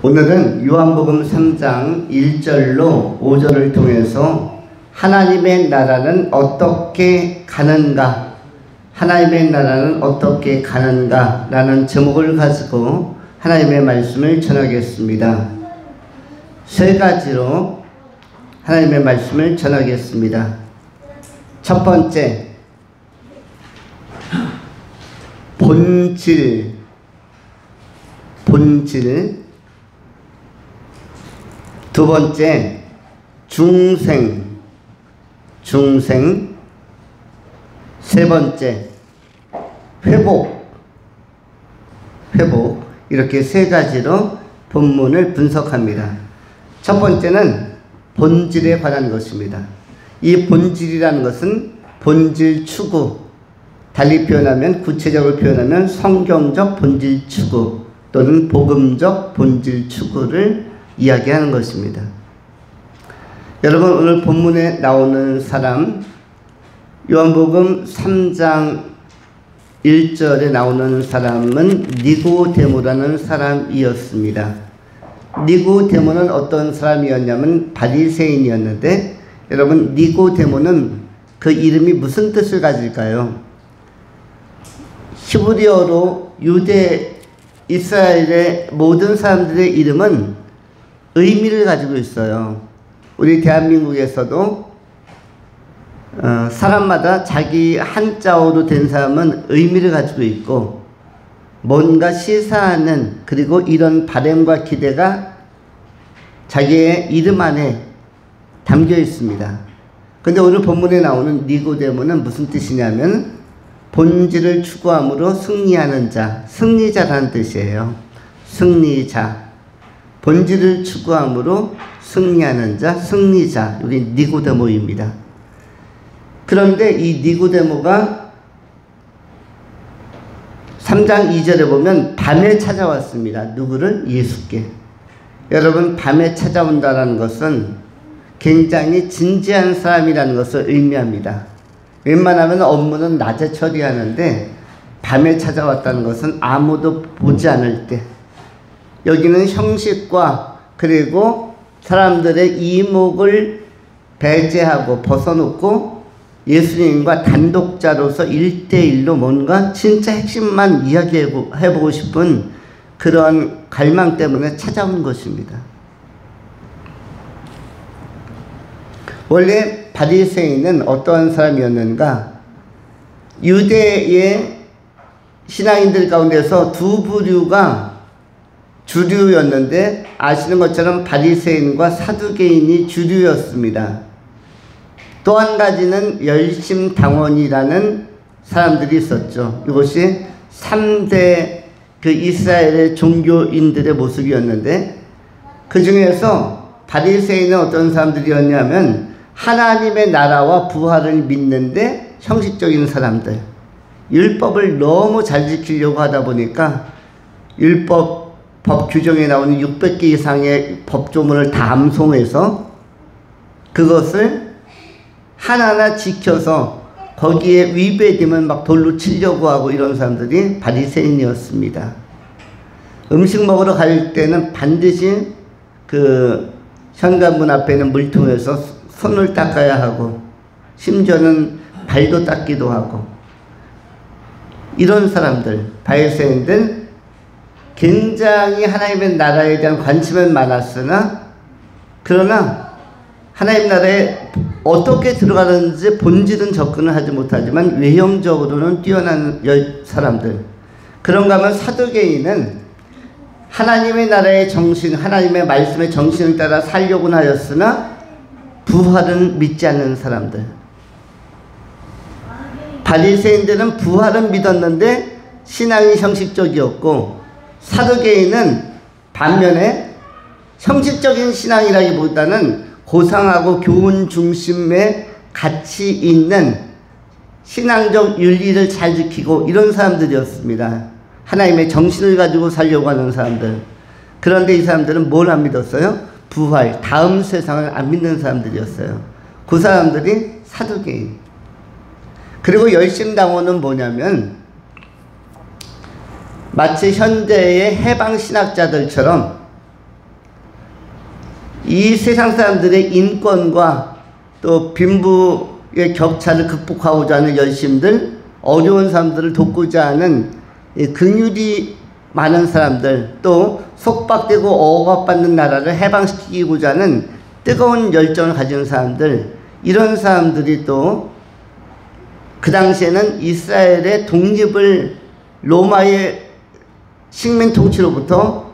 오늘은 요한복음 3장 1절로 5절을 통해서 하나님의 나라는 어떻게 가는가, 하나님의 나라는 어떻게 가는가 라는 제목을 가지고 하나님의 말씀을 전하겠습니다. 세 가지로 하나님의 말씀을 전하겠습니다. 첫 번째, 본질. 두 번째, 중생. 세 번째, 회복. 이렇게 세 가지로 본문을 분석합니다. 첫 번째는 본질에 관한 것입니다. 이 본질이라는 것은 본질 추구, 달리 표현하면, 구체적으로 표현하면 성경적 본질 추구 또는 복음적 본질 추구를 이야기하는 것입니다. 여러분, 오늘 본문에 나오는 사람, 요한복음 3장 1절에 나오는 사람은 니고데모라는 사람이었습니다. 니고데모는 어떤 사람이었냐면 바리새인이었는데, 여러분, 니고데모는 그 이름이 무슨 뜻을 가질까요? 히브리어로 유대 이스라엘의 모든 사람들의 이름은 의미를 가지고 있어요. 우리 대한민국에서도 사람마다 자기 한자어로 된 사람은 의미를 가지고 있고, 뭔가 시사하는, 그리고 이런 바람과 기대가 자기의 이름 안에 담겨 있습니다. 근데 오늘 본문에 나오는 니고데모는 무슨 뜻이냐면 본질을 추구함으로 승리하는 자, 승리자라는 뜻이에요. 승리자. 본질을 추구함으로 승리하는 자, 승리자. 여기 니고데모입니다. 그런데 이 니고데모가 3장 2절에 보면 밤에 찾아왔습니다. 누구를? 예수께. 여러분, 밤에 찾아온다는 것은 굉장히 진지한 사람이라는 것을 의미합니다. 웬만하면 업무는 낮에 처리하는데 밤에 찾아왔다는 것은 아무도 보지 않을 때, 여기는 형식과 그리고 사람들의 이목을 배제하고 벗어놓고 예수님과 단독자로서 1대1로 뭔가 진짜 핵심만 이야기해보고 싶은 그런 갈망 때문에 찾아온 것입니다. 원래 바리새인은 어떠한 사람이었는가? 유대의 신앙인들 가운데서 두 부류가 주류였는데, 아시는 것처럼 바리새인과 사두개인이 주류였습니다. 또 한 가지는 열심당원이라는 사람들이 있었죠. 이것이 3대 그 이스라엘의 종교인들의 모습이었는데, 그 중에서 바리새인은 어떤 사람들이었냐면 하나님의 나라와 부활을 믿는데 형식적인 사람들, 율법을 너무 잘 지키려고 하다 보니까 법 규정에 나오는 600개 이상의 법조문을 다 암송해서 그것을 하나하나 지켜서 거기에 위배되면 막 돌로 치려고 하고, 이런 사람들이 바리새인이었습니다. 음식 먹으러 갈 때는 반드시 그 현관문 앞에 있는 물통에서 손을 닦아야 하고, 심지어는 발도 닦기도 하고, 이런 사람들, 바리새인들, 굉장히 하나님의 나라에 대한 관심은 많았으나, 그러나 하나님 나라에 어떻게 들어가는지 본질은 접근을 하지 못하지만 외형적으로는 뛰어난 사람들. 그런가 하면 사두개인은 하나님의 나라의 정신, 하나님의 말씀의 정신을 따라 살려고는 하였으나 부활은 믿지 않는 사람들. 바리새인들은 부활은 믿었는데 신앙이 형식적이었고, 사두개인은 반면에 형식적인 신앙이라기보다는 고상하고 교훈 중심에 가치 있는 신앙적 윤리를 잘 지키고, 이런 사람들이었습니다. 하나님의 정신을 가지고 살려고 하는 사람들. 그런데 이 사람들은 뭘 안 믿었어요? 부활, 다음 세상을 안 믿는 사람들이었어요. 그 사람들이 사두개인. 그리고 열심당원은 뭐냐면 마치 현대의 해방신학자들처럼 이 세상 사람들의 인권과 또 빈부의 격차를 극복하고자 하는 열심들, 어려운 사람들을 돕고자 하는 긍휼이 많은 사람들, 또 속박되고 억압받는 나라를 해방시키고자 하는 뜨거운 열정을 가진 사람들, 이런 사람들이 또 그 당시에는 이스라엘의 독립을, 로마의 식민 통치로부터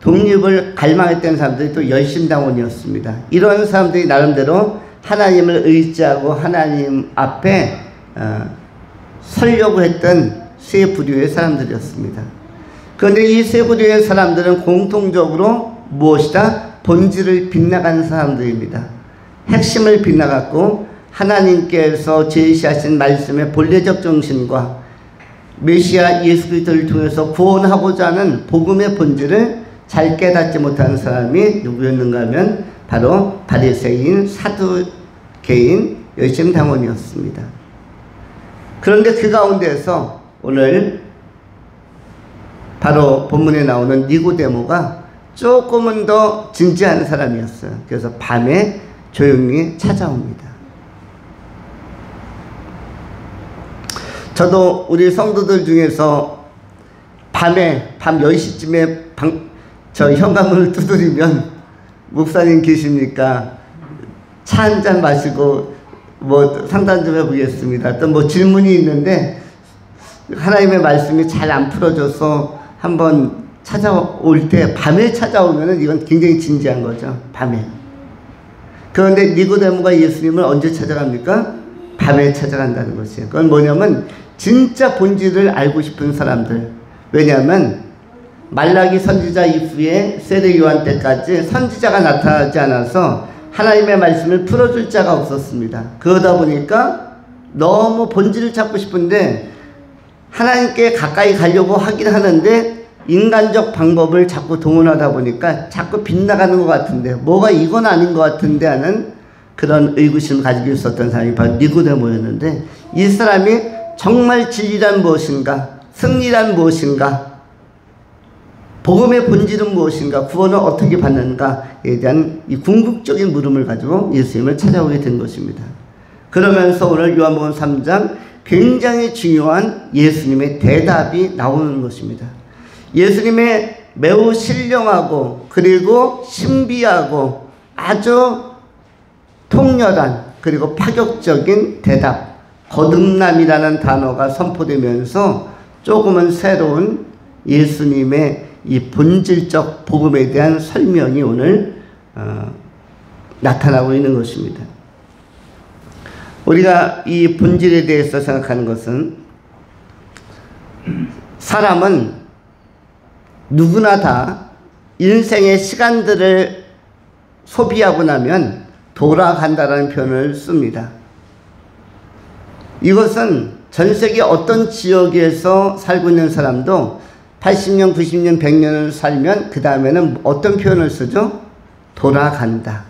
독립을 갈망했던 사람들이 또 열심당원이었습니다. 이런 사람들이 나름대로 하나님을 의지하고 하나님 앞에 서려고 했던 세 부류의 사람들이었습니다. 그런데 이 세 부류의 사람들은 공통적으로 무엇이다? 본질을 빗나간 사람들입니다. 핵심을 빗나갔고 하나님께서 제시하신 말씀의 본래적 정신과 메시아 예수 그리스도를 통해서 구원하고자 하는 복음의 본질을 잘 깨닫지 못하는 사람이 누구였는가 하면 바로 바리새인, 사두개인, 열심당원이었습니다. 그런데 그 가운데에서 오늘 바로 본문에 나오는 니고데모가 조금은 더 진지한 사람이었어요. 그래서 밤에 조용히 찾아옵니다. 저도 우리 성도들 중에서 밤에, 밤 10시쯤에 저 현관문을 두드리면 목사님 계십니까? 차 한잔 마시고 뭐 상담 좀 해보겠습니다. 또 뭐 질문이 있는데 하나님의 말씀이 잘 안 풀어져서 한번 찾아올 때 밤에 찾아오면은 이건 굉장히 진지한 거죠. 밤에. 그런데 니고데모가 예수님을 언제 찾아갑니까? 밤에 찾아간다는 것이에요. 그건 뭐냐면 진짜 본질을 알고 싶은 사람들. 왜냐하면 말라기 선지자 이후에 세례 요한 때까지 선지자가 나타나지 않아서 하나님의 말씀을 풀어줄 자가 없었습니다. 그러다 보니까 너무 본질을 찾고 싶은데 하나님께 가까이 가려고 하긴 하는데 인간적 방법을 자꾸 동원하다 보니까 자꾸 빗나가는 것 같은데 뭐가 이건 아닌 것 같은데 하는 그런 의구심을 가지고 있었던 사람이 바로 니고데모였는데 이 사람이 정말 진리란 무엇인가, 승리란 무엇인가, 복음의 본질은 무엇인가, 구원을 어떻게 받는가에 대한 이 궁극적인 물음을 가지고 예수님을 찾아오게 된 것입니다. 그러면서 오늘 요한복음 3장 굉장히 중요한 예수님의 대답이 나오는 것입니다. 예수님의 매우 신령하고 그리고 신비하고 아주 통렬한 그리고 파격적인 대답, 거듭남이라는 단어가 선포되면서 조금은 새로운 예수님의 이 본질적 복음에 대한 설명이 오늘 나타나고 있는 것입니다. 우리가 이 본질에 대해서 생각하는 것은 사람은 누구나 다 인생의 시간들을 소비하고 나면 돌아간다라는 표현을 씁니다. 이것은 전 세계 어떤 지역에서 살고 있는 사람도 80년, 90년, 100년을 살면 그 다음에는 어떤 표현을 쓰죠? 돌아간다.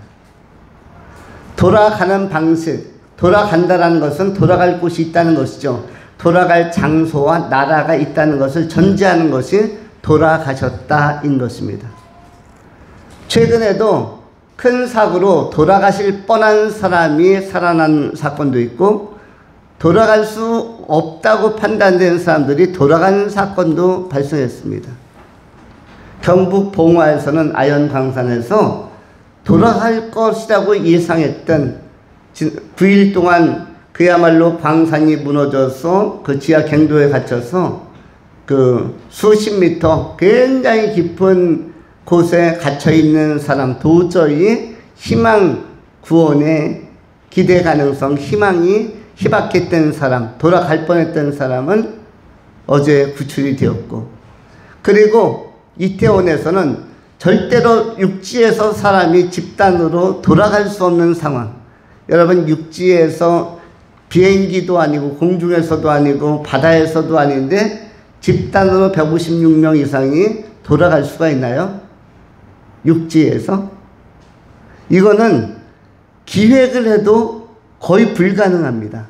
돌아가는 방식, 돌아간다라는 것은 돌아갈 곳이 있다는 것이죠. 돌아갈 장소와 나라가 있다는 것을 전제하는 것이 돌아가셨다인 것입니다. 최근에도 큰 사고로 돌아가실 뻔한 사람이 살아난 사건도 있고 돌아갈 수 없다고 판단된 사람들이 돌아간 사건도 발생했습니다. 경북 봉화에서는 아연광산에서 돌아갈 것이라고 예상했던 9일 동안 그야말로 광산이 무너져서 그 지하 갱도에 갇혀서 그 수십 미터 굉장히 깊은 곳에 갇혀 있는 사람, 도저히 희망 구원의 기대 가능성, 희망이 희박했던 사람, 돌아갈 뻔했던 사람은 어제 구출이 되었고, 그리고 이태원에서는 절대로 육지에서 사람이 집단으로 돌아갈 수 없는 상황. 여러분, 육지에서 비행기도 아니고 공중에서도 아니고 바다에서도 아닌데 집단으로 156명 이상이 돌아갈 수가 있나요? 육지에서? 이거는 기획을 해도 거의 불가능합니다.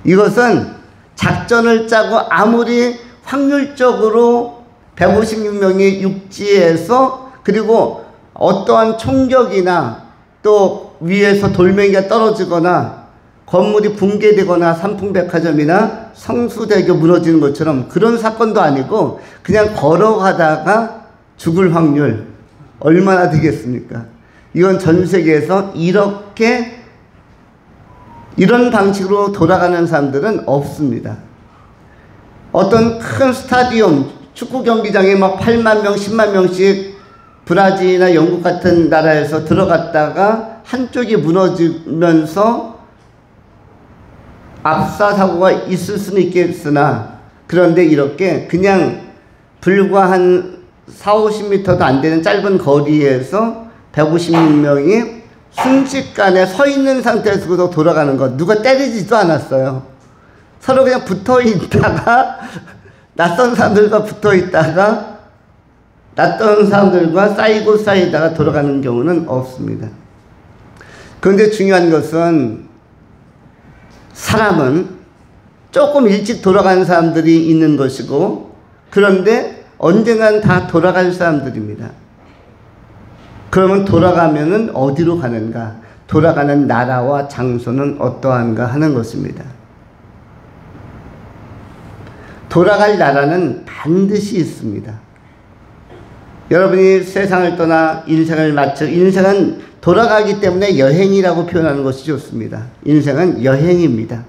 이것은 작전을 짜고 아무리 확률적으로 156명이 육지에서 그리고 어떠한 총격이나 또 위에서 돌멩이가 떨어지거나 건물이 붕괴되거나 삼풍백화점이나 성수대교 무너지는 것처럼 그런 사건도 아니고 그냥 걸어가다가 죽을 확률 얼마나 되겠습니까? 이건 전 세계에서 이런 방식으로 돌아가는 사람들은 없습니다. 어떤 큰 스타디움, 축구 경기장에 막 8만 명, 10만 명씩 브라질이나 영국 같은 나라에서 들어갔다가 한쪽이 무너지면서 압사 사고가 있을 수는 있겠으나, 그런데 이렇게 그냥 불과 한 40-50m도 안 되는 짧은 거리에서 150명이 순식간에 서 있는 상태에서 돌아가는 것, 누가 때리지도 않았어요. 서로 그냥 붙어 있다가 낯선 사람들과 붙어 있다가 낯선 사람들과 쌓이다가 돌아가는 경우는 없습니다. 그런데 중요한 것은 사람은 조금 일찍 돌아가는 사람들이 있는 것이고, 그런데 언젠간 다 돌아갈 사람들입니다. 그러면 돌아가면은 어디로 가는가? 돌아가는 나라와 장소는 어떠한가 하는 것입니다. 돌아갈 나라는 반드시 있습니다. 여러분이 세상을 떠나 인생을 마쳐, 인생은 돌아가기 때문에 여행이라고 표현하는 것이 좋습니다. 인생은 여행입니다.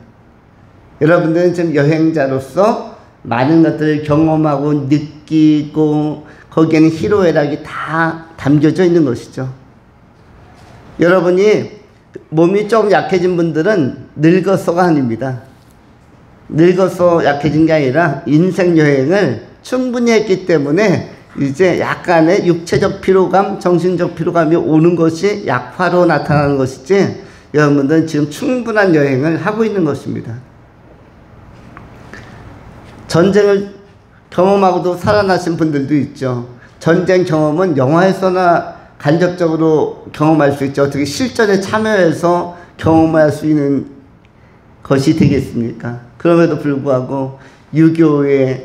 여러분들은 지금 여행자로서 많은 것들을 경험하고 느끼고 거기에는 희로애락이 다 담겨져 있는 것이죠. 여러분이 몸이 좀 약해진 분들은 늙어서가 아닙니다. 늙어서 약해진 게 아니라 인생 여행을 충분히 했기 때문에 이제 약간의 육체적 피로감, 정신적 피로감이 오는 것이 약화로 나타나는 것이지, 여러분들은 지금 충분한 여행을 하고 있는 것입니다. 전쟁을 경험하고도 살아나신 분들도 있죠. 전쟁 경험은 영화에서나 간접적으로 경험할 수 있죠. 어떻게 실전에 참여해서 경험할 수 있는 것이 되겠습니까? 그럼에도 불구하고 6.25의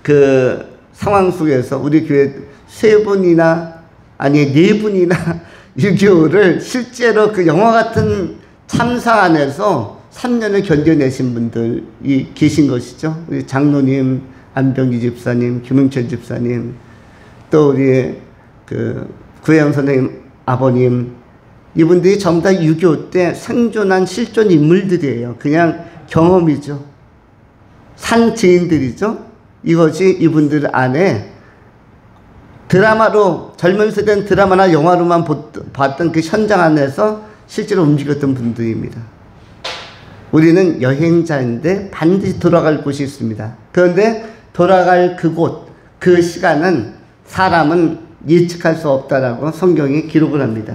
그 상황 속에서 우리 교회 3분이나 아니 4분이나 6.25를 실제로 그 영화 같은 참사 안에서 3년을 견뎌내신 분들이 계신 것이죠. 우리 장로님, 안병기 집사님, 김흥철 집사님, 또 우리 그 구혜영 선생님 아버님, 이분들이 전부 다 6.25 때 생존한 실존 인물들이에요. 그냥 경험이죠. 산 지인들이죠. 이것이 이분들 안에 드라마로, 젊은 세대는 드라마나 영화로만 봤던 그 현장 안에서 실제로 움직였던 분들입니다. 우리는 여행자인데 반드시 돌아갈 곳이 있습니다. 그런데 돌아갈 그곳, 그 시간은 사람은 예측할 수 없다라고 성경이 기록을 합니다.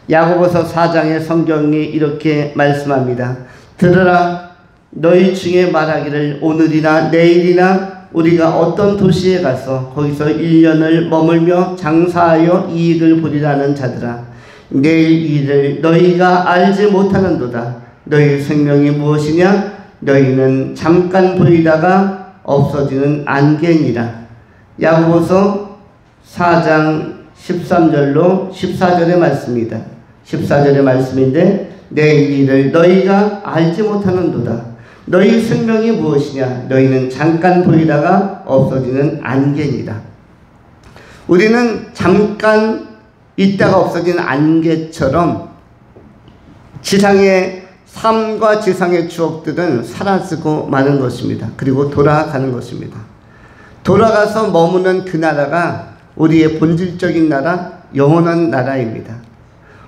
야고보서 4장의 성경이 이렇게 말씀합니다. 들으라, 너희 중에 말하기를 오늘이나 내일이나 우리가 어떤 도시에 가서 거기서 1년을 머물며 장사하여 이익을 보리라는 자들아, 내일 일을 너희가 알지 못하는도다. 너희 생명이 무엇이냐? 너희는 잠깐 보이다가 없어지는 안개니라. 야고보서 4장 13절로 14절의 말씀입니다. 14절의 말씀인데, 내일 일을 너희가 알지 못하는도다. 너희 생명이 무엇이냐? 너희는 잠깐 보이다가 없어지는 안개니라. 우리는 잠깐 있다가 없어지는 안개처럼 지상의 삶과 지상의 추억들은 사라지고 마는 것입니다. 그리고 돌아가는 것입니다. 돌아가서 머무는 그 나라가 우리의 본질적인 나라, 영원한 나라입니다.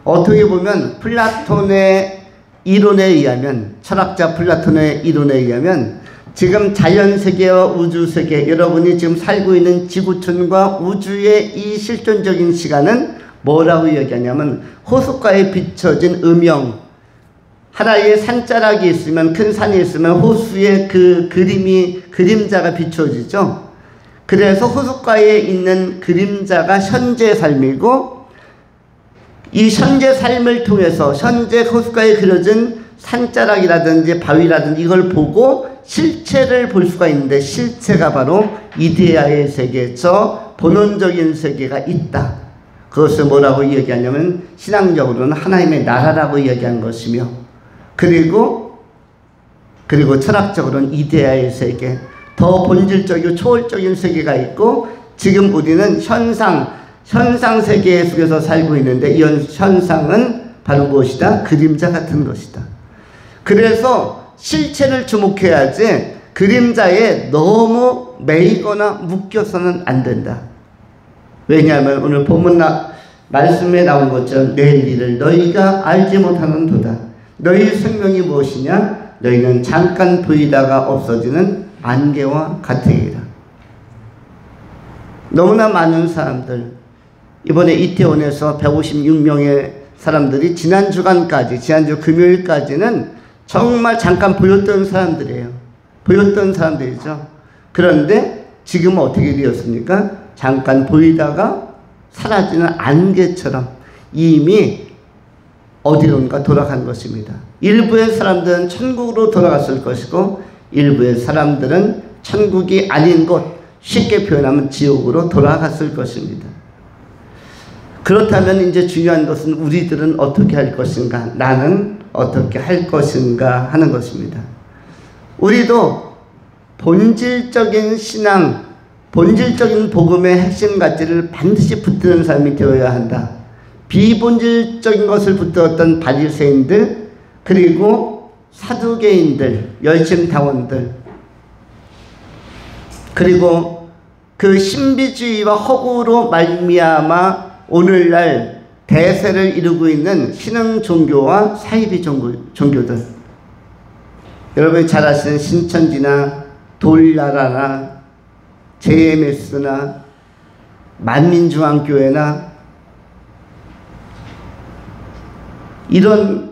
어떻게 보면 플라톤의 이론에 의하면, 철학자 플라톤의 이론에 의하면 지금 자연세계와 우주세계, 여러분이 지금 살고 있는 지구촌과 우주의 이 실존적인 시간은 뭐라고 이야기하냐면, 호숫가에 비춰진 음영, 하나의 산자락이 있으면, 큰 산이 있으면 호수에 그 그림자가 비춰지죠. 그래서 호숫가에 있는 그림자가 현재 삶이고, 이 현재 삶을 통해서 현재 호숫가에 그려진 산자락이라든지 바위라든지 이걸 보고 실체를 볼 수가 있는데, 실체가 바로 이데아의 세계, 저 본원적인 세계가 있다. 그것을 뭐라고 이야기하냐면 신앙적으로는 하나님의 나라라고 이야기한 것이며, 그리고 철학적으로는 이데아의 세계, 더 본질적이고 초월적인 세계가 있고, 지금 우리는 현상 세계 속에서 살고 있는데, 이 현상은 바로 무엇이다? 그림자 같은 것이다. 그래서 실체를 주목해야지 그림자에 너무 매이거나 묶여서는 안 된다. 왜냐하면 오늘 본문 말씀에 나온 것처럼 내일 일을 너희가 알지 못하는 도다. 너희 생명이 무엇이냐? 너희는 잠깐 보이다가 없어지는 안개와 같으니라. 너무나 많은 사람들, 이번에 이태원에서 156명의 사람들이 지난주 금요일까지는 정말 잠깐 보였던 사람들이에요. 보였던 사람들이죠. 그런데 지금은 어떻게 되었습니까? 잠깐 보이다가 사라지는 안개처럼 이미 어디론가 돌아간 것입니다. 일부의 사람들은 천국으로 돌아갔을 것이고, 일부의 사람들은 천국이 아닌 곳, 쉽게 표현하면 지옥으로 돌아갔을 것입니다. 그렇다면 이제 중요한 것은 우리들은 어떻게 할 것인가, 나는 어떻게 할 것인가 하는 것입니다. 우리도 본질적인 신앙, 본질적인 복음의 핵심 가치를 반드시 붙드는 사람이 되어야 한다. 비본질적인 것을 붙들었던 바리새인들, 그리고 사두개인들, 열심당원들, 그리고 그 신비주의와 허구로 말미암아 오늘날 대세를 이루고 있는 신흥 종교와 사이비 종교들, 여러분이 잘 아시는 신천지나 돌나라나 JMS나 만민중앙교회나 이런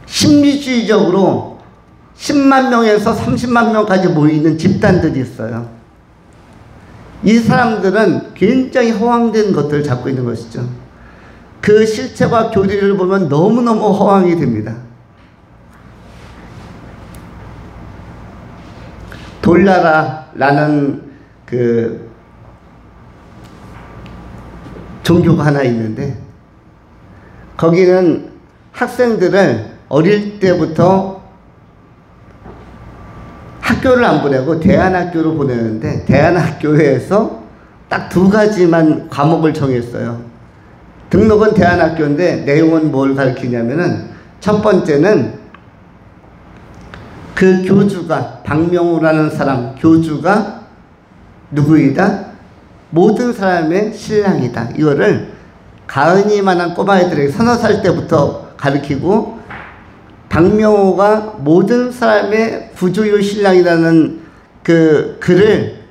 신비주의적으로 10만 명에서 30만 명까지 모이는 집단들이 있어요. 이 사람들은 굉장히 허황된 것들을 잡고 있는 것이죠. 그 실체와 교리를 보면 너무너무 허황이 됩니다. 돌나라라는 그 종교가 하나 있는데, 거기는 학생들을 어릴 때부터 학교를 안 보내고 대안학교로 보내는데, 대안학교에서 딱 2가지만 과목을 정했어요. 등록은 대안학교인데 내용은 뭘 가르치냐면은, 첫 번째는 그 교주가, 박명우라는 사람, 교주가 누구이다? 모든 사람의 신랑이다. 이거를 가은이만한 꼬마애들에게 3-4살 때부터 가르치고, 박명호가 모든 사람의 구주요 신랑이라는 그 글을,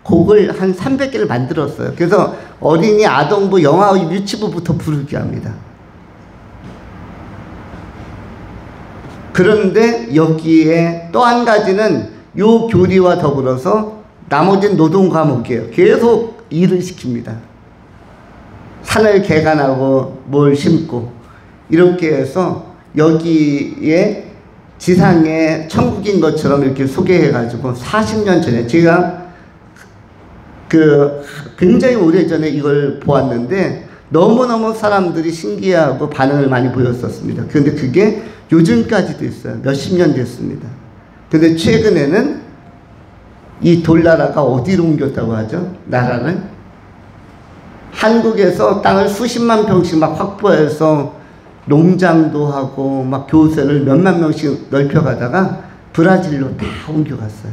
곡을 한 300개를 만들었어요. 그래서 어린이 아동부, 영아 유치부부터 부르게 합니다. 그런데 여기에 또 한 가지는 요 교리와 더불어서 나머지는 노동 과목이에요. 계속 일을 시킵니다. 산을 개간하고 뭘 심고, 이렇게 해서 여기에 지상에 천국인 것처럼 이렇게 소개해가지고 40년 전에, 제가 굉장히 오래전에 이걸 보았는데 너무너무 사람들이 신기해하고 반응을 많이 보였었습니다. 그런데 그게 요즘까지도 있어요. 몇십 년 됐습니다. 근데 최근에는 이 돌나라가 어디로 옮겼다고 하죠? 나라를? 한국에서 땅을 수십만 평씩 막 확보해서 농장도 하고 막 교세를 몇만 명씩 넓혀가다가 브라질로 다 옮겨갔어요.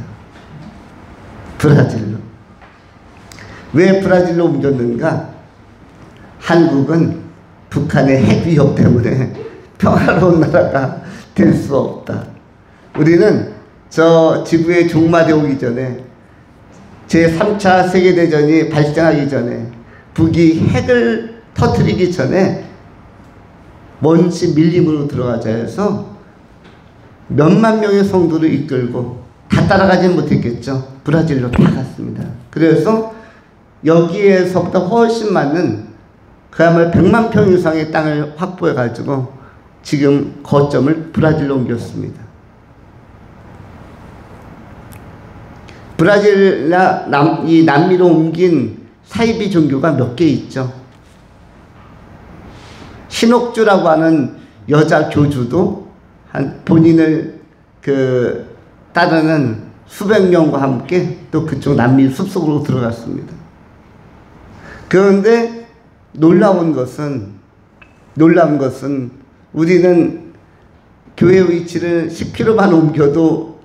브라질로. 왜 브라질로 옮겼는가? 한국은 북한의 핵 위협 때문에 평화로운 나라가 될 수 없다. 우리는 저 지구의 종말이 오기 전에, 제3차 세계대전이 발생하기 전에, 북이 핵을 터뜨리기 전에 먼지 밀림으로 들어가자 해서 몇만 명의 성도를 이끌고, 다 따라가지는 못했겠죠. 브라질로 다 갔습니다. 그래서 여기에서보다 훨씬 많은, 그야말로 100만 평 이상의 땅을 확보해가지고 지금 거점을 브라질로 옮겼습니다. 이 남미로 옮긴 사이비 종교가 몇 개 있죠. 신옥주라고 하는 여자 교주도 본인을 따르는 수백 명과 함께 또 그쪽 남미 숲속으로 들어갔습니다. 그런데 놀라운 것은 우리는 교회 위치를 10km만 옮겨도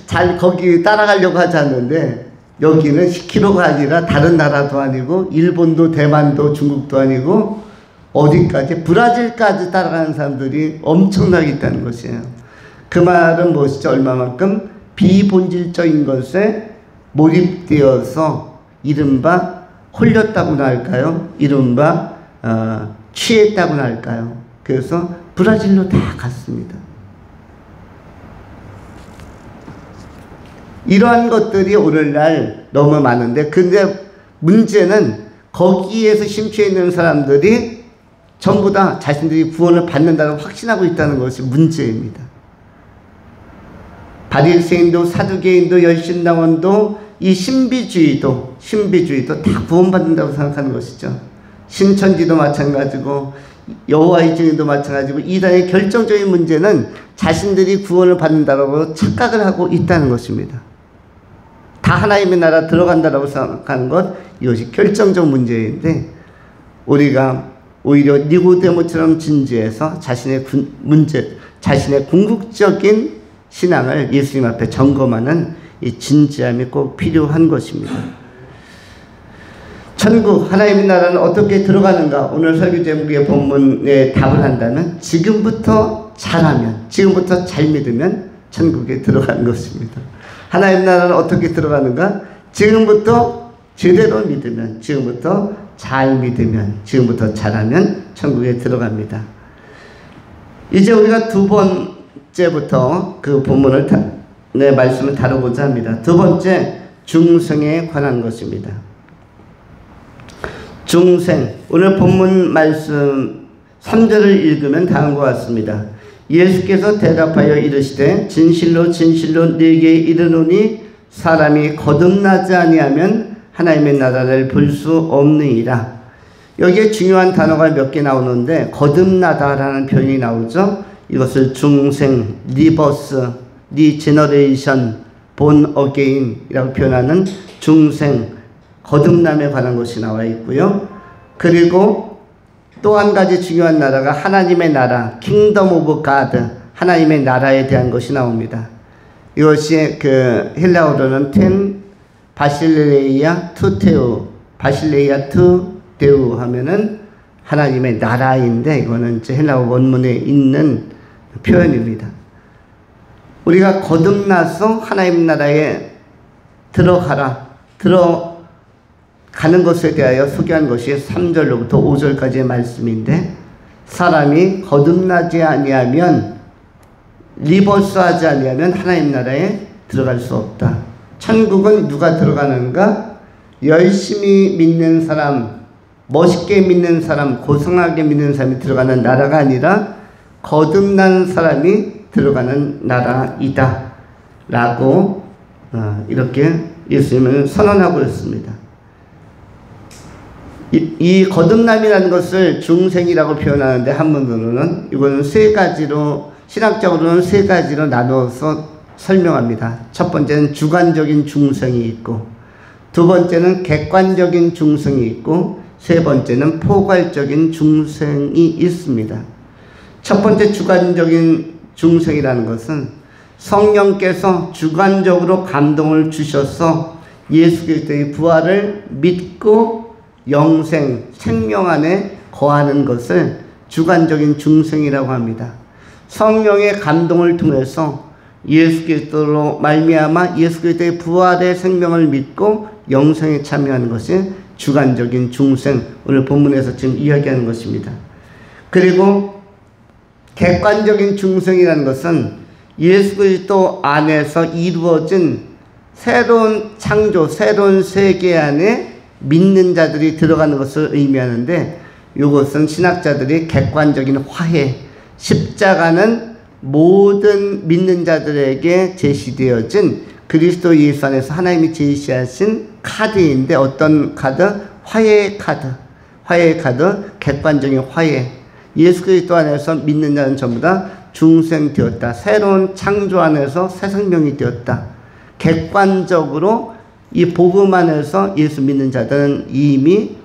잘 거기 따라가려고 하지 않는데, 여기는 10km가 아니라 다른 나라도 아니고 일본도 대만도 중국도 아니고 어디까지, 브라질까지 따라가는 사람들이 엄청나게 있다는 것이에요. 그 말은 무엇이죠? 얼마만큼 비본질적인 것에 몰입되어서 이른바 홀렸다고나 할까요? 이른바 취했다고나 할까요? 그래서 브라질로 다 갔습니다. 이러한 것들이 오늘날 너무 많은데, 근데 문제는 거기에서 심취해 있는 사람들이 전부 다 자신들이 구원을 받는다고 확신하고 있다는 것이 문제입니다. 바리새인도 사두개인도 열심당원도 이 신비주의도 다 구원받는다고 생각하는 것이죠. 신천지도 마찬가지고 여호와의 증인도 마찬가지고, 이단의 결정적인 문제는 자신들이 구원을 받는다고 착각을 하고 있다는 것입니다. 다 하나님의 나라 들어간다라고 생각하는 것, 이것이 결정적 문제인데, 우리가 오히려 니고데모처럼 진지해서 자신의 궁극적인 신앙을 예수님 앞에 점검하는 이 진지함이 꼭 필요한 것입니다. 천국, 하나님의 나라는 어떻게 들어가는가? 오늘 설교 제목의 본문에 답을 한다면, 지금부터 잘하면, 지금부터 잘 믿으면 천국에 들어가는 것입니다. 하나님의 나라는 어떻게 들어가는가? 지금부터 제대로 믿으면, 지금부터 잘 믿으면, 지금부터 잘하면 천국에 들어갑니다. 이제 우리가 두 번째부터 그 본문을 말씀을 다루고자 합니다. 두 번째, 중생에 관한 것입니다. 중생, 오늘 본문 말씀 3절을 읽으면 다음과 같습니다. 예수께서 대답하여 이르시되 진실로 진실로 네게 이르노니 사람이 거듭나지 아니하면 하나님의 나라를 볼 수 없느니라. 여기에 중요한 단어가 몇 개 나오는데, 거듭나다라는 표현이 나오죠. 이것을 중생, 리버스, 리제너레이션, 본 어게인이라고 표현하는 중생, 거듭남에 관한 것이 나와 있고요. 그리고 또 한 가지 중요한 나라가 하나님의 나라, 킹덤 오브 가드, 하나님의 나라에 대한 것이 나옵니다. 이것이 헬라어로는 텐 바실레이아 투 테우, 바실레이아 투 데우 하면은 하나님의 나라인데, 이거는 이제 헬라어 원문에 있는 표현입니다. 우리가 거듭나서 하나님 나라에 들어가는 것에 대하여 소개한 것이 3절로부터 5절까지의 말씀인데, 사람이 거듭나지 아니하면, 리버스하지 아니하면 하나님 나라에 들어갈 수 없다. 천국은 누가 들어가는가? 열심히 믿는 사람, 멋있게 믿는 사람, 고상하게 믿는 사람이 들어가는 나라가 아니라 거듭난 사람이 들어가는 나라이다 라고 이렇게 예수님은 선언하고 있습니다. 이 거듭남이라는 것을 중생이라고 표현하는데, 한문으로는 이거는 세 가지로, 신학적으로는 세 가지로 나누어서 설명합니다. 첫 번째는 주관적인 중생이 있고, 두 번째는 객관적인 중생이 있고, 세 번째는 포괄적인 중생이 있습니다. 첫 번째 주관적인 중생이라는 것은 성령께서 주관적으로 감동을 주셔서 예수 그리스도의 부활을 믿고 영생, 생명 안에 거하는 것을 주관적인 중생이라고 합니다. 성령의 감동을 통해서 예수 그리스도로 말미암아 예수 그리스도의 부활의 생명을 믿고 영생에 참여하는 것이 주관적인 중생, 오늘 본문에서 지금 이야기하는 것입니다. 그리고 객관적인 중생이라는 것은 예수 그리스도 안에서 이루어진 새로운 창조, 새로운 세계 안에 믿는 자들이 들어가는 것을 의미하는데, 이것은 신학자들이 객관적인 화해, 십자가는 모든 믿는 자들에게 제시되어진 그리스도 예수 안에서 하나님이 제시하신 카드인데 어떤 카드? 화해의 카드. 화해의 카드, 객관적인 화해. 예수 그리스도 안에서 믿는 자는 전부 다 중생되었다. 새로운 창조 안에서 새 생명이 되었다. 객관적으로 이 복음 안에서 예수 믿는 자들은 이미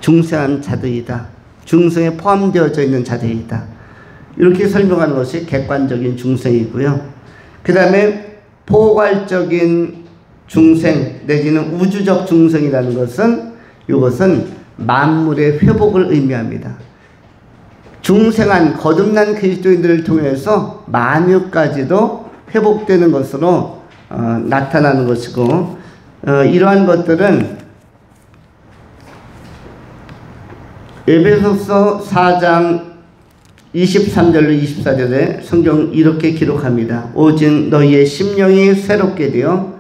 중생한 자들이다. 중생에 포함되어져 있는 자들이다. 이렇게 설명하는 것이 객관적인 중생이고요. 그 다음에 포괄적인 중생 내지는 우주적 중생이라는 것은 이것은 만물의 회복을 의미합니다. 중생한 거듭난 그리스도인들을 통해서 만유까지도 회복되는 것으로 나타나는 것이고, 이러한 것들은 에베소서 4장 23절로 24절에 성경 이렇게 기록합니다. 오직 너희의 심령이 새롭게 되어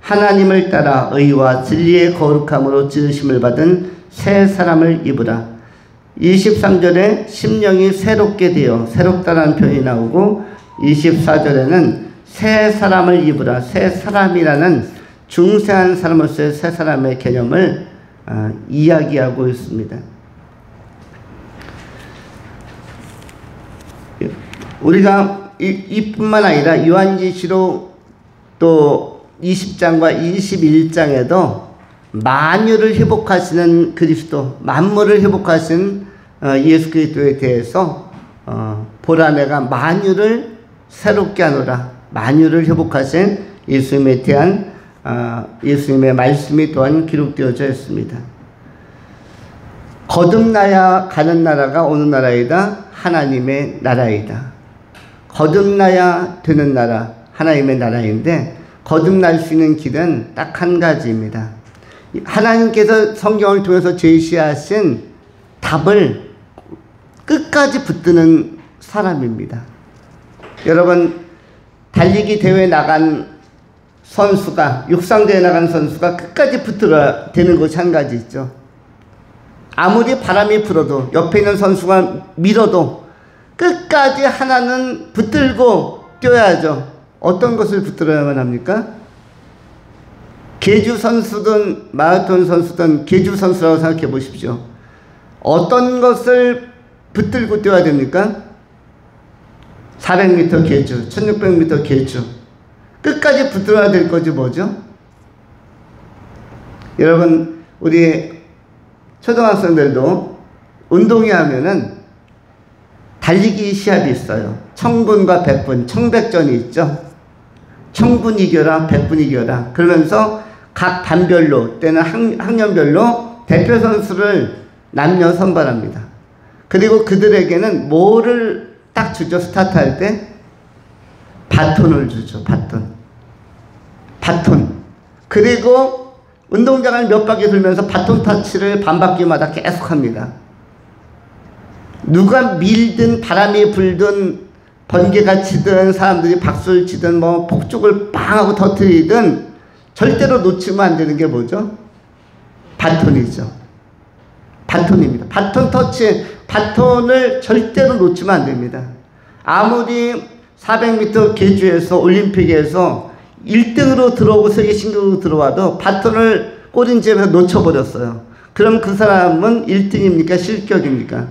하나님을 따라 의와 진리의 거룩함으로 지으심을 받은 새 사람을 입으라. 23절에 심령이 새롭게 되어, 새롭다라는 표현이 나오고 24절에는 새 사람을 입으라. 새 사람이라는 중생한 사람으로서의 새 사람의 개념을 이야기하고 있습니다. 우리가 이뿐만 아니라 요한계시록 또 20장과 21장에도 만유를 회복하시는 그리스도, 만물을 회복하신 예수 그리스도에 대해서 보라 내가 만유를 새롭게 하노라. 만유를 회복하신 예수님에 대한 예수님의 말씀이 또한 기록되어져 있습니다. 거듭나야 가는 나라가 어느 나라이다? 하나님의 나라이다. 거듭나야 되는 나라, 하나님의 나라인데 거듭날 수 있는 길은 딱 한 가지입니다. 하나님께서 성경을 통해서 제시하신 답을 끝까지 붙드는 사람입니다. 여러분, 달리기 대회에 나간 선수가, 육상대회에 나간 선수가 끝까지 붙들어야 되는 것이 한 가지 있죠. 아무리 바람이 불어도 옆에 있는 선수가 밀어도 끝까지 하나는 붙들고 뛰어야죠. 어떤 것을 붙들어야만 합니까? 계주 선수든 마라톤 선수든 계주 선수라고 생각해 보십시오. 어떤 것을 붙들고 뛰어야 됩니까? 400m 계주, 1600m 계주. 끝까지 붙들어야 될 거지 뭐죠? 여러분, 우리 초등학생들도 운동회 하면은 달리기 시합이 있어요. 1000분과 100분, 청백전이 있죠. 1000분 이겨라, 100분 이겨라. 그러면서 각 반별로, 때는 학년별로 대표 선수를 남녀 선발합니다. 그리고 그들에게는 뭐를 딱 주죠? 스타트할 때? 바톤을 주죠. 바톤. 그리고 운동장을 몇 바퀴 돌면서 바톤 터치를 반 바퀴마다 계속 합니다. 누가 밀든 바람이 불든 번개가 치든 사람들이 박수를 치든 뭐 폭죽을 빵 하고 터뜨리든 절대로 놓치면 안 되는 게 뭐죠? 바톤이죠. 바톤입니다. 바톤 터치, 바톤을 절대로 놓치면 안 됩니다. 아무리 400m 계주에서 올림픽에서 1등으로 들어오고 세계 신기록으로 들어와도 바톤을 꼬린지에서 놓쳐버렸어요. 그럼 그 사람은 1등입니까? 실격입니까?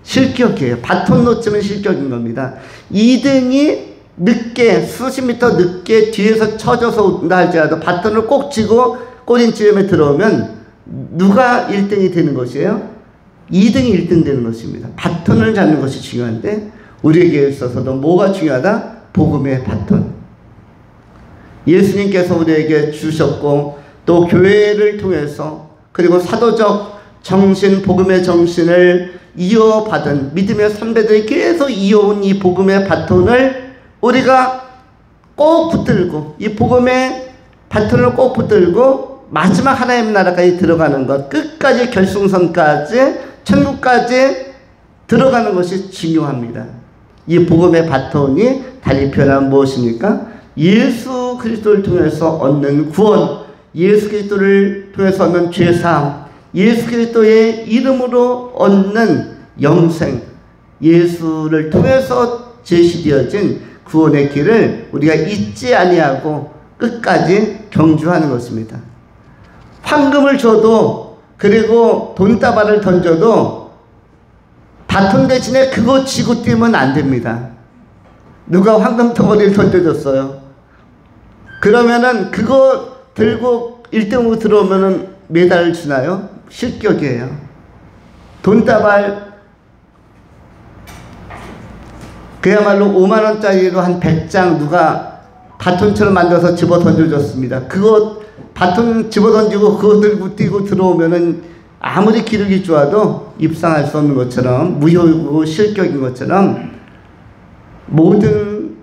실격이에요. 바톤 놓치면 실격인 겁니다. 2등이 늦게, 수십 미터 늦게 뒤에서 쳐져서 온다 할지라도 바톤을 꼭 쥐고 꼬린지점에 들어오면 누가 1등이 되는 것이에요? 2등이 1등 되는 것입니다. 바톤을 잡는 것이 중요한데 우리에게 있어서도 뭐가 중요하다? 복음의 바톤. 예수님께서 우리에게 주셨고 또 교회를 통해서 그리고 사도적 정신, 복음의 정신을 이어받은 믿음의 선배들이 계속 이어온 이 복음의 바톤을 우리가 꼭 붙들고 이 복음의 바톤을 꼭 붙들고 마지막 하나님 나라까지 들어가는 것, 끝까지 결승선까지 천국까지 들어가는 것이 중요합니다. 이 복음의 바톤이 달리 표현하면 무엇입니까? 예수 그리스도를 통해서 얻는 구원, 예수 그리스도를 통해서 얻는 죄사함, 예수 그리스도의 이름으로 얻는 영생, 예수를 통해서 제시되어진 구원의 길을 우리가 잊지 아니하고 끝까지 경주하는 것입니다. 황금을 줘도 그리고 돈다발을 던져도 바톤 대신에 그거 쥐고 뛰면 안 됩니다. 누가 황금 덩어리를 던져줬어요. 그러면은 그거 들고 1등으로 들어오면은 메달을 주나요? 실격이에요. 돈다발 그야말로 5만 원짜리로 한 100장 누가 바톤처럼 만들어서 집어 던져줬습니다. 그거 바톤 집어 던지고 그거 들고 뛰고 들어오면은 아무리 기력이 좋아도 입상할 수 없는 것처럼, 무효고 실격인 것처럼, 모든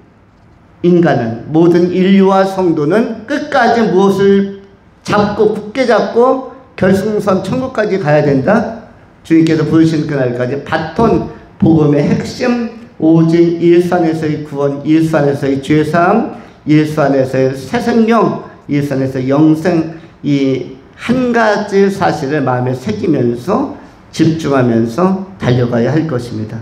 인간은, 모든 인류와 성도는 끝까지 무엇을 잡고 굳게 잡고 결승선 천국까지 가야 된다. 주님께서 부르신 그날까지 바톤 복음의 핵심, 오직 예수 안에서의 구원, 예수 안에서의 죄사함, 예수 안에서의 새 생명, 예수 안에서의 영생, 이 한 가지 사실을 마음에 새기면서 집중하면서 달려가야 할 것입니다.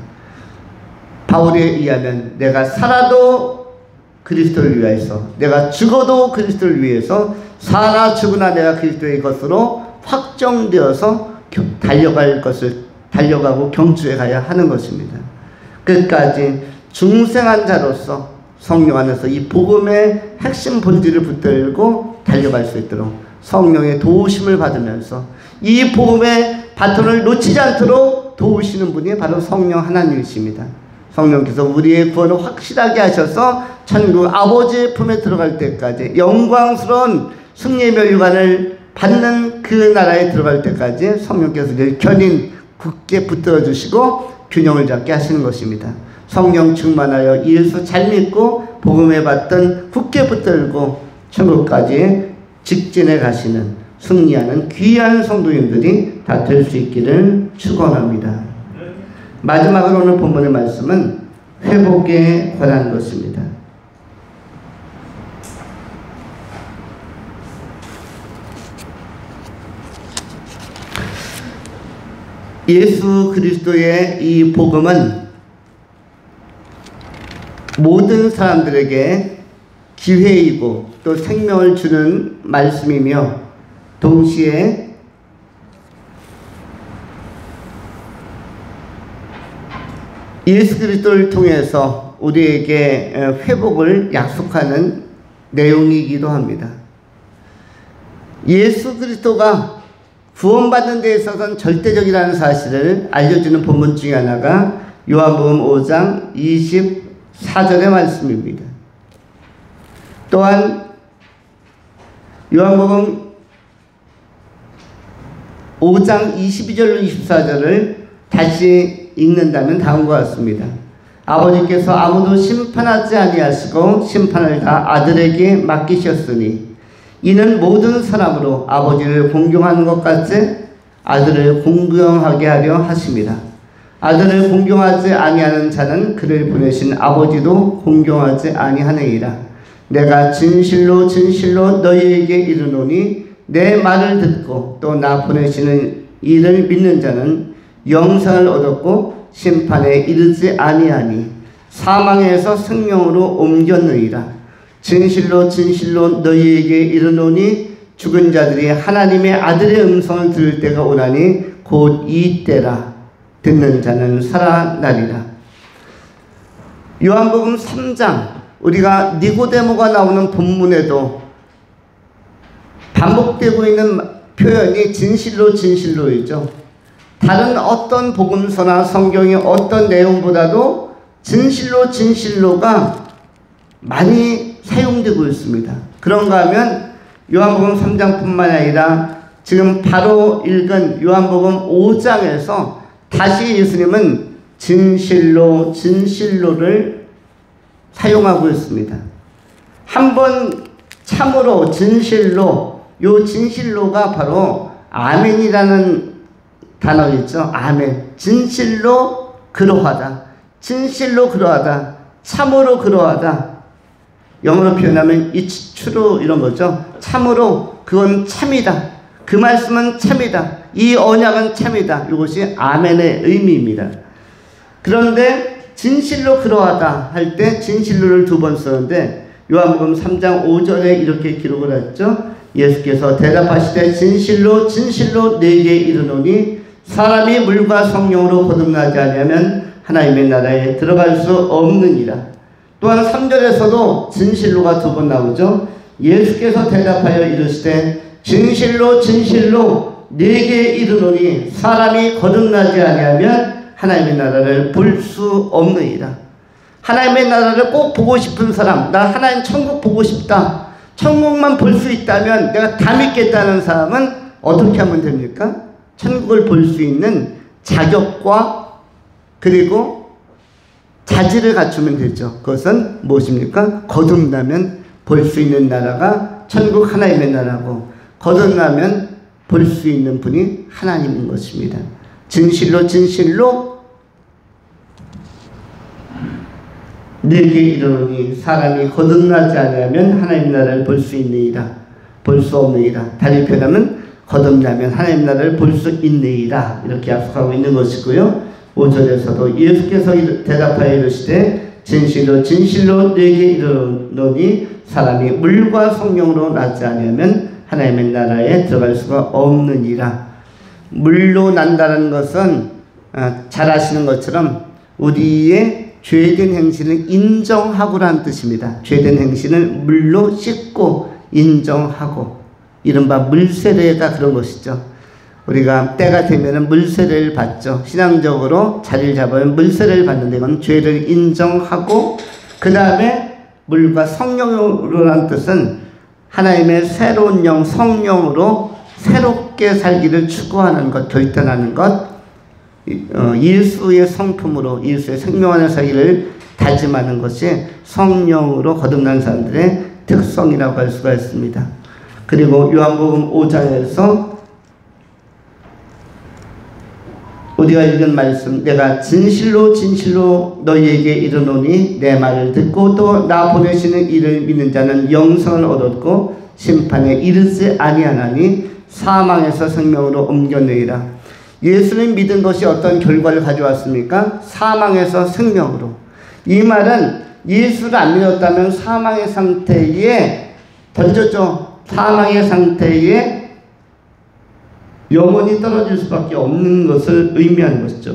바울에 의하면 내가 살아도 그리스도를 위하여서, 내가 죽어도 그리스도를 위해서, 사나 죽으나 내가 그리스도의 것으로 확정되어서 달려가고 경주해 가야 하는 것입니다. 끝까지 중생한 자로서 성령 안에서 이 복음의 핵심 본질을 붙들고 달려갈 수 있도록 성령의 도우심을 받으면서 이 복음의 바톤을 놓치지 않도록 도우시는 분이 바로 성령 하나님이십니다. 성령께서 우리의 구원을 확실하게 하셔서 천국 아버지의 품에 들어갈 때까지, 영광스러운 승리의 멸류관을 받는 그 나라에 들어갈 때까지 성령께서 늘 견인 굳게 붙들어 주시고 균형을 잡게 하시는 것입니다. 성령 충만하여 예수 잘 믿고 복음에 받던 굳게 붙들고 천국까지 직진해 가시는, 승리하는 귀한 성도님들이 다 될 수 있기를 축원합니다. 마지막으로 오늘 본문의 말씀은 회복에 관한 것입니다. 예수 그리스도의 이 복음은 모든 사람들에게 기회이고 또 생명을 주는 말씀이며, 동시에 예수 그리스도를 통해서 우리에게 회복을 약속하는 내용이기도 합니다. 예수 그리스도가 구원받는 데 있어서는 절대적이라는 사실을 알려주는 본문 중에 하나가 요한복음 5장 24절의 말씀입니다. 또한 요한복음 5장 22절로 24절을 다시 읽는다면 다음과 같습니다. 아버지께서 아무도 심판하지 아니하시고 심판을 다 아들에게 맡기셨으니 이는 모든 사람으로 아버지를 공경하는 것 같이 아들을 공경하게 하려 하심이라. 아들을 공경하지 아니하는 자는 그를 보내신 아버지도 공경하지 아니하느니라. 내가 진실로 진실로 너희에게 이르노니 내 말을 듣고 또 나 보내시는 이를 믿는 자는 영생을 얻었고 심판에 이르지 아니하니 사망에서 생명으로 옮겼느니라. 진실로 진실로 너희에게 이르노니 죽은 자들이 하나님의 아들의 음성을 들을 때가 오나니 곧 이 때라. 듣는 자는 살아나리라. 요한복음 3장, 우리가 니고데모가 나오는 본문에도 반복되고 있는 표현이 진실로 진실로이죠. 다른 어떤 복음서나 성경의 어떤 내용보다도 진실로 진실로가 많이 사용되고 있습니다. 그런가 하면 요한복음 3장뿐만 아니라 지금 바로 읽은 요한복음 5장에서 다시 예수님은 진실로 진실로를 사용하고 있습니다. 한번 참으로 진실로, 요 진실로가 바로 아멘이라는 단어겠죠. 아멘. 진실로 그러하다. 진실로 그러하다. 참으로 그러하다. 영어로 표현하면 it's true 이런 거죠. 참으로 그건 참이다. 그 말씀은 참이다. 이 언약은 참이다. 이것이 아멘의 의미입니다. 그런데 진실로 그러하다 할 때 진실로를 두 번 쓰는데 요한복음 3장 5절에 이렇게 기록을 했죠. 예수께서 대답하시되 진실로 진실로 네게 이르노니 사람이 물과 성령으로 거듭나지 아니하면 하나님의 나라에 들어갈 수 없느니라. 또한 3절에서도 진실로가 2번 나오죠. 예수께서 대답하여 이르시되 진실로 진실로 네게 이르노니 사람이 거듭나지 아니하면 하나님의 나라를 볼 수 없느니라. 하나님의 나라를 꼭 보고 싶은 사람, 나 하나님 천국 보고 싶다, 천국만 볼 수 있다면 내가 다 믿겠다는 사람은 어떻게 하면 됩니까? 천국을 볼 수 있는 자격과 그리고 자질을 갖추면 되죠. 그것은 무엇입니까? 거듭나면 볼 수 있는 나라가 천국 하나님의 나라고, 거듭나면 볼 수 있는 분이 하나님인 것입니다. 진실로 진실로 네게 이르노니 사람이 거듭나지 않으면 하나님 나라를 볼 수 있느니라. 볼 수 없느니라. 다시 표현하면 거듭나면 하나님 나라를 볼 수 있느니라. 이렇게 약속하고 있는 것이고요. 5절에서도 예수께서 대답하여 이르시되 진실로 진실로 네게 이르노니 사람이 물과 성령으로 나지 않으면 하나님의 나라에 들어갈 수가 없느니라. 물로 난다는 것은 잘 아시는 것처럼 우리의 죄된 행실을 인정하고라는 뜻입니다. 죄된 행실을 물로 씻고 인정하고, 이른바 물세례가 그런 것이죠. 우리가 때가 되면 물세례를 받죠. 신앙적으로 자리를 잡으면 물세례를 받는데 이건 죄를 인정하고, 그 다음에 물과 성령으로라는 뜻은 하나님의 새로운 영 성령으로 새롭게 살기를 추구하는 것, 결단하는 것, 예수의 성품으로 예수의 생명 안에 살기를 다짐하는 것이 성령으로 거듭난 사람들의 특성이라고 할 수가 있습니다. 그리고 요한복음 5장에서 우리가 읽은 말씀, 내가 진실로 진실로 너희에게 이르노니 내 말을 듣고 또 나 보내시는 이를 믿는 자는 영생을 얻었고 심판에 이르지 아니하나니 사망에서 생명으로 옮겨내리라. 예수를 믿은 것이 어떤 결과를 가져왔습니까? 사망에서 생명으로. 이 말은 예수를 안 믿었다면 사망의 상태에 던졌죠. 사망의 상태에 영원히 떨어질 수밖에 없는 것을 의미하는 것이죠.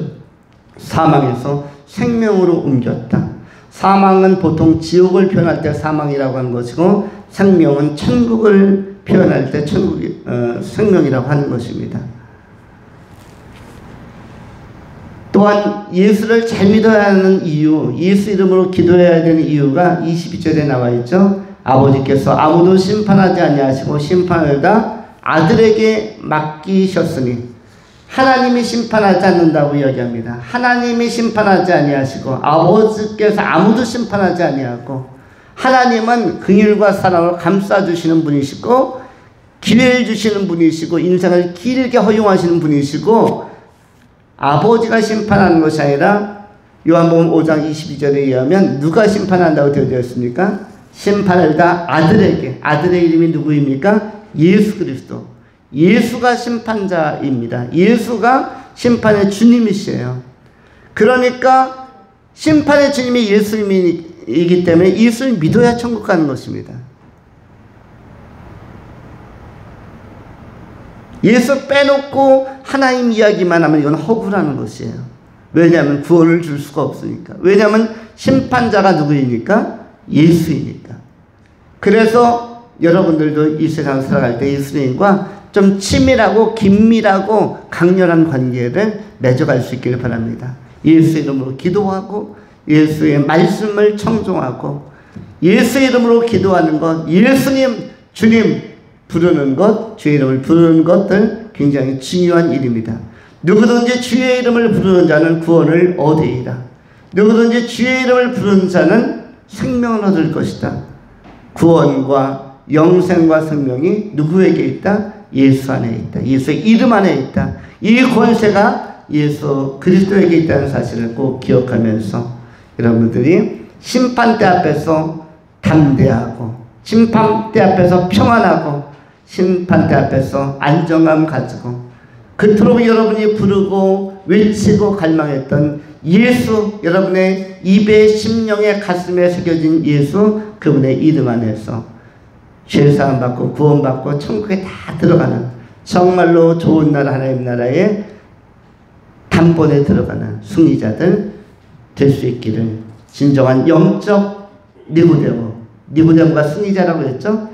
사망에서 생명으로 옮겼다. 사망은 보통 지옥을 표현할 때 사망이라고 하는 것이고, 생명은 천국을 표현할 때 생명이라고 하는 것입니다. 또한 예수를 잘 믿어야 하는 이유, 예수 이름으로 기도해야 되는 이유가 22절에 나와 있죠. 아버지께서 아무도 심판하지 아니하시고 심판을 다 아들에게 맡기셨으니, 하나님이 심판하지 않는다고 이야기합니다. 하나님이 심판하지 아니하시고 아버지께서 아무도 심판하지 아니하고, 하나님은 긍휼과 사랑을 감싸주시는 분이시고 기회를 주시는 분이시고 인생을 길게 허용하시는 분이시고, 아버지가 심판하는 것이 아니라 요한복음 5장 22절에 의하면 누가 심판한다고 되어져 있습니까? 심판을 다 아들에게. 아들의 이름이 누구입니까? 예수 그리스도. 예수가 심판자입니다. 예수가 심판의 주님이시에요. 그러니까 심판의 주님이 예수님이기 때문에 예수를 믿어야 천국 가는 것입니다. 예수 빼놓고 하나님 이야기만 하면 이건 허구라는 것이에요. 왜냐하면 구원을 줄 수가 없으니까. 왜냐하면 심판자가 누구입니까? 예수이니까. 그래서 여러분들도 이 세상 살아갈 때 예수님과 좀 치밀하고 긴밀하고 강렬한 관계를 맺어갈 수 있기를 바랍니다. 예수 이름으로 기도하고 예수의 말씀을 청종하고 예수 이름으로 기도하는 것, 예수님, 주님 부르는 것, 주의 이름을 부르는 것들 굉장히 중요한 일입니다. 누구든지 주의 이름을 부르는 자는 구원을 얻으리라. 누구든지 주의 이름을 부르는 자는 생명을 얻을 것이다. 구원과 영생과 생명이 누구에게 있다? 예수 안에 있다. 예수의 이름 안에 있다. 이 권세가 예수 그리스도에게 있다는 사실을 꼭 기억하면서 여러분들이 심판대 앞에서 담대하고, 심판대 앞에서 평안하고, 심판대 앞에서 안정감 가지고, 그토록 여러분이 부르고 외치고 갈망했던 예수, 여러분의 입에 심령에 가슴에 새겨진 예수, 그분의 이름 안에서 죄사함 받고 구원받고 천국에 다 들어가는 정말로 좋은 나라 하나님 나라에 단번에 들어가는 승리자들 될 수 있기를 진정한 영적 니고데모가 승리자라고 했죠.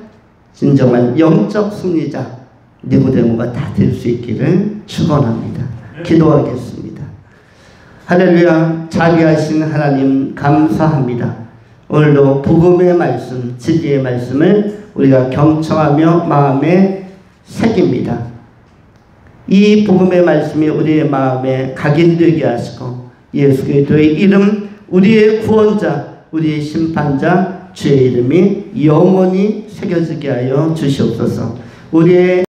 진정한 영적 승리자 니고데모가 다 될 수 있기를 축원합니다. 기도하겠습니다. 할렐루야. 자비하신 하나님 감사합니다. 오늘도 복음의 말씀, 진리의 말씀을 우리가 경청하며 마음에 새깁니다. 이 복음의 말씀이 우리의 마음에 각인되게 하시고 예수 그리스도의 이름, 우리의 구원자, 우리의 심판자 주의 이름이 영원히 새겨지게 하여 주시옵소서. 우리의